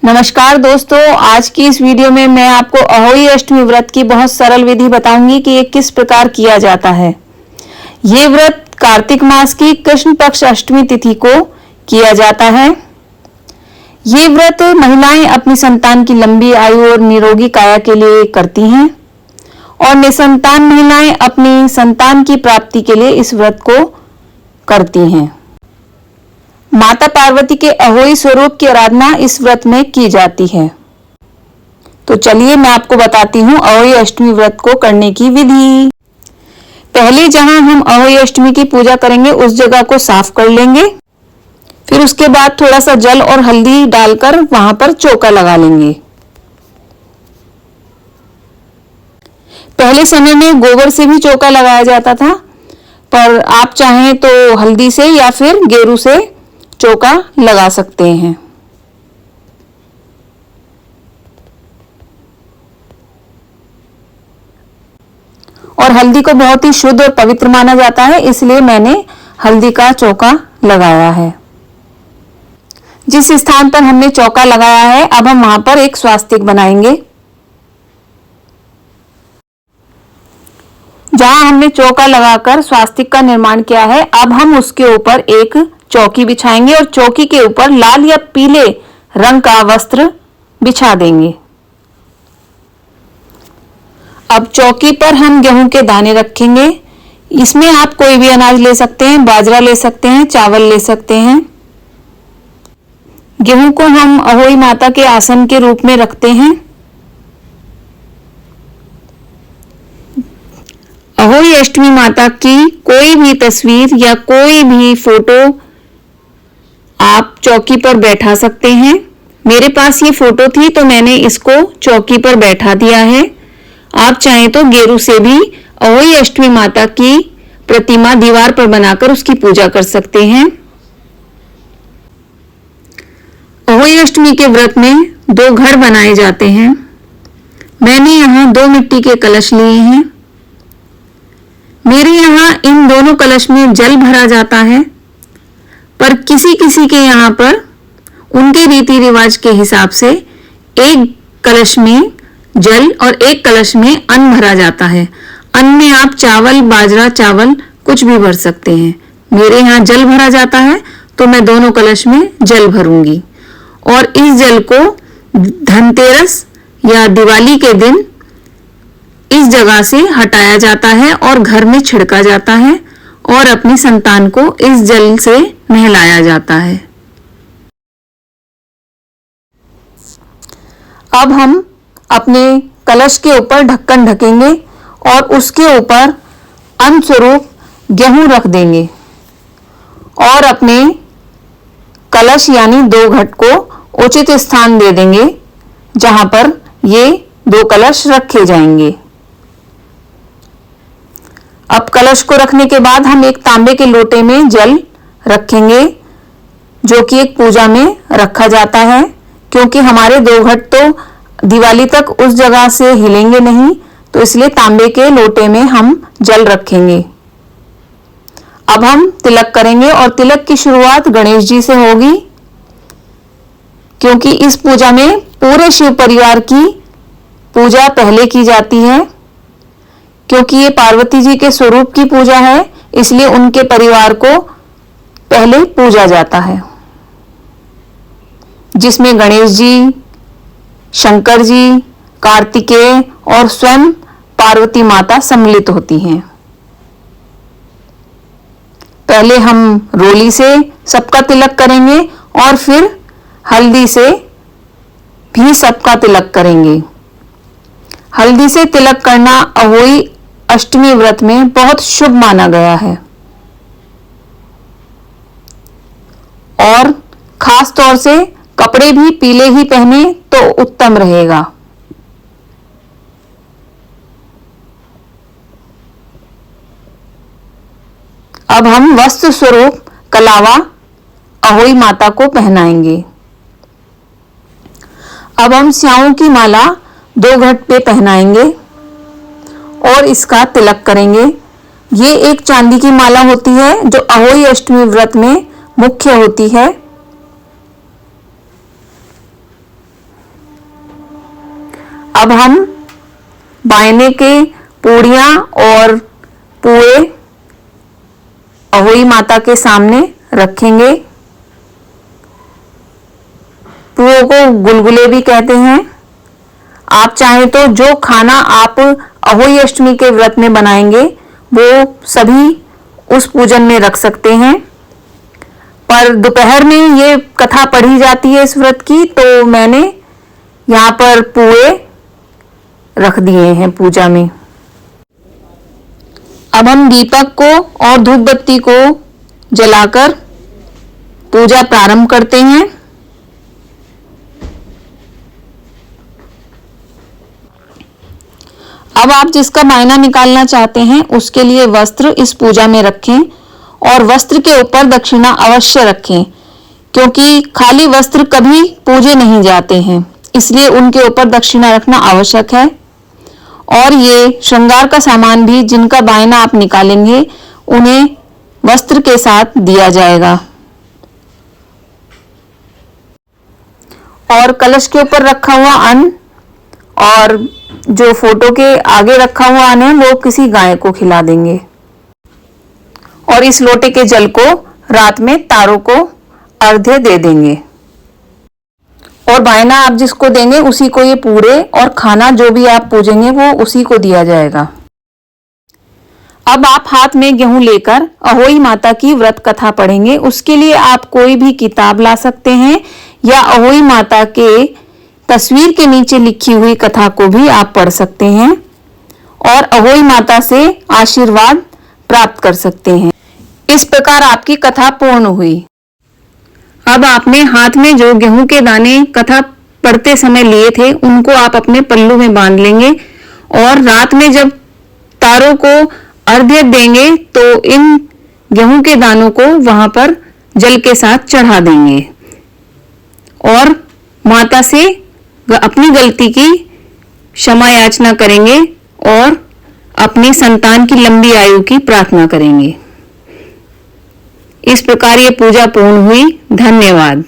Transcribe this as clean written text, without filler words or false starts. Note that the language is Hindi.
नमस्कार दोस्तों, आज की इस वीडियो में मैं आपको अहोई अष्टमी व्रत की बहुत सरल विधि बताऊंगी कि ये किस प्रकार किया जाता है। ये व्रत कार्तिक मास की कृष्ण पक्ष अष्टमी तिथि को किया जाता है। ये व्रत महिलाएं अपनी संतान की लंबी आयु और निरोगी काया के लिए करती हैं और निसंतान महिलाएं अपनी संतान की प्राप्ति के लिए इस व्रत को करती हैं। माता पार्वती के अहोई स्वरूप की आराधना इस व्रत में की जाती है। तो चलिए मैं आपको बताती हूँ अहोई अष्टमी व्रत को करने की विधि। पहले जहां हम अहोई अष्टमी की पूजा करेंगे उस जगह को साफ कर लेंगे। फिर उसके बाद थोड़ा सा जल और हल्दी डालकर वहां पर चौका लगा लेंगे। पहले समय में गोबर से भी चौका लगाया जाता था, पर आप चाहें तो हल्दी से या फिर गेरू से चौका लगा सकते हैं। और हल्दी को बहुत ही शुद्ध और पवित्र माना जाता है, इसलिए मैंने हल्दी का चौका लगाया है। जिस स्थान पर हमने चौका लगाया है, अब हम वहां पर एक स्वास्तिक बनाएंगे। जहां हमने चौका लगाकर स्वास्तिक का निर्माण किया है, अब हम उसके ऊपर एक चौकी बिछाएंगे और चौकी के ऊपर लाल या पीले रंग का वस्त्र बिछा देंगे। अब चौकी पर हम गेहूं के दाने रखेंगे। इसमें आप कोई भी अनाज ले सकते हैं, बाजरा ले सकते हैं, चावल ले सकते हैं। गेहूं को हम अहोई माता के आसन के रूप में रखते हैं। अहोई अष्टमी माता की कोई भी तस्वीर या कोई भी फोटो आप चौकी पर बैठा सकते हैं। मेरे पास ये फोटो थी तो मैंने इसको चौकी पर बैठा दिया है। आप चाहें तो गेरू से भी अहोई अष्टमी माता की प्रतिमा दीवार पर बनाकर उसकी पूजा कर सकते हैं। अहोई अष्टमी के व्रत में 2 घड़ बनाए जाते हैं। मैंने यहाँ 2 मिट्टी के कलश लिए हैं। मेरे यहाँ इन दोनों कलश में जल भरा जाता है, पर किसी किसी के यहाँ पर उनके रीति रिवाज के हिसाब से एक कलश में जल और एक कलश में अन्न भरा जाता है। अन्न में आप चावल, बाजरा, चावल कुछ भी भर सकते हैं। मेरे यहाँ जल भरा जाता है तो मैं दोनों कलश में जल भरूंगी और इस जल को धनतेरस या दिवाली के दिन इस जगह से हटाया जाता है और घर में छिड़का जाता है और अपनी संतान को इस जल से नहलाया जाता है। अब हम अपने कलश के ऊपर ढक्कन ढकेंगे और उसके ऊपर अन्न स्वरूप गेहूं रख देंगे और अपने कलश यानी 2 घट को उचित स्थान दे देंगे जहां पर ये 2 कलश रखे जाएंगे। अब कलश को रखने के बाद हम एक तांबे के लोटे में जल रखेंगे, जो कि एक पूजा में रखा जाता है। क्योंकि हमारे 2 घट तो दिवाली तक उस जगह से हिलेंगे नहीं, तो इसलिए तांबे के लोटे में हम जल रखेंगे। अब हम तिलक करेंगे और तिलक की शुरुआत गणेश जी से होगी, क्योंकि इस पूजा में पूरे शिव परिवार की पूजा पहले की जाती है। क्योंकि ये पार्वती जी के स्वरूप की पूजा है, इसलिए उनके परिवार को पहले पूजा जाता है, जिसमें गणेश जी, शंकर जी, कार्तिकेय और स्वयं पार्वती माता सम्मिलित होती हैं। पहले हम रोली से सबका तिलक करेंगे और फिर हल्दी से भी सबका तिलक करेंगे। हल्दी से तिलक करना अहोई अष्टमी व्रत में बहुत शुभ माना गया है और खास तौर से कपड़े भी पीले ही पहने तो उत्तम रहेगा। अब हम वस्त्र स्वरूप कलावा अहोई माता को पहनाएंगे। अब हम स्याओं की माला 2 घट पे पहनाएंगे और इसका तिलक करेंगे। ये एक चांदी की माला होती है जो अहोई अष्टमी व्रत में मुख्य होती है। अब हम बायने के पूड़ियाँ और पुए अहोई माता के सामने रखेंगे। पुओं को गुलगुले भी कहते हैं। आप चाहें तो जो खाना आप अहोई अष्टमी के व्रत में बनाएंगे वो सभी उस पूजन में रख सकते हैं, पर दोपहर में ये कथा पढ़ी जाती है इस व्रत की, तो मैंने यहाँ पर पुए रख दिए हैं पूजा में। अब हम दीपक को और धूप बत्ती को जलाकर पूजा प्रारंभ करते हैं। अब आप जिसका बायना निकालना चाहते हैं उसके लिए वस्त्र इस पूजा में रखें और वस्त्र के ऊपर दक्षिणा अवश्य रखें, क्योंकि खाली वस्त्र कभी पूजे नहीं जाते हैं, इसलिए उनके ऊपर दक्षिणा रखना आवश्यक है। और ये श्रृंगार का सामान भी जिनका बायना आप निकालेंगे उन्हें वस्त्र के साथ दिया जाएगा। और कलश के ऊपर रखा हुआ अन्न और जो फोटो के आगे रखा हुआ अन्न है वो किसी गाय को खिला देंगे। और इस लोटे के जल को रात में तारों को अर्घ्य दे देंगे। और बायना आप जिसको देंगे उसी को ये पूरे और खाना जो भी आप पूजेंगे वो उसी को दिया जाएगा। अब आप हाथ में गेहूं लेकर अहोई माता की व्रत कथा पढ़ेंगे। उसके लिए आप कोई भी किताब ला सकते हैं या अहोई माता के तस्वीर के नीचे लिखी हुई कथा को भी आप पढ़ सकते हैं और अहोई माता से आशीर्वाद प्राप्त कर सकते हैं। इस प्रकार आपकी कथा पूर्ण हुई। अब आपने हाथ में जो गेहूं के दाने कथा पढ़ते समय लिए थे उनको आप अपने पल्लू में बांध लेंगे और रात में जब तारों को अर्घ्य देंगे तो इन गेहूं के दानों को वहां पर जल के साथ चढ़ा देंगे और माता से अपनी गलती की क्षमा याचना करेंगे और अपनी संतान की लंबी आयु की प्रार्थना करेंगे। इस प्रकार ये पूजा पूर्ण हुई। धन्यवाद।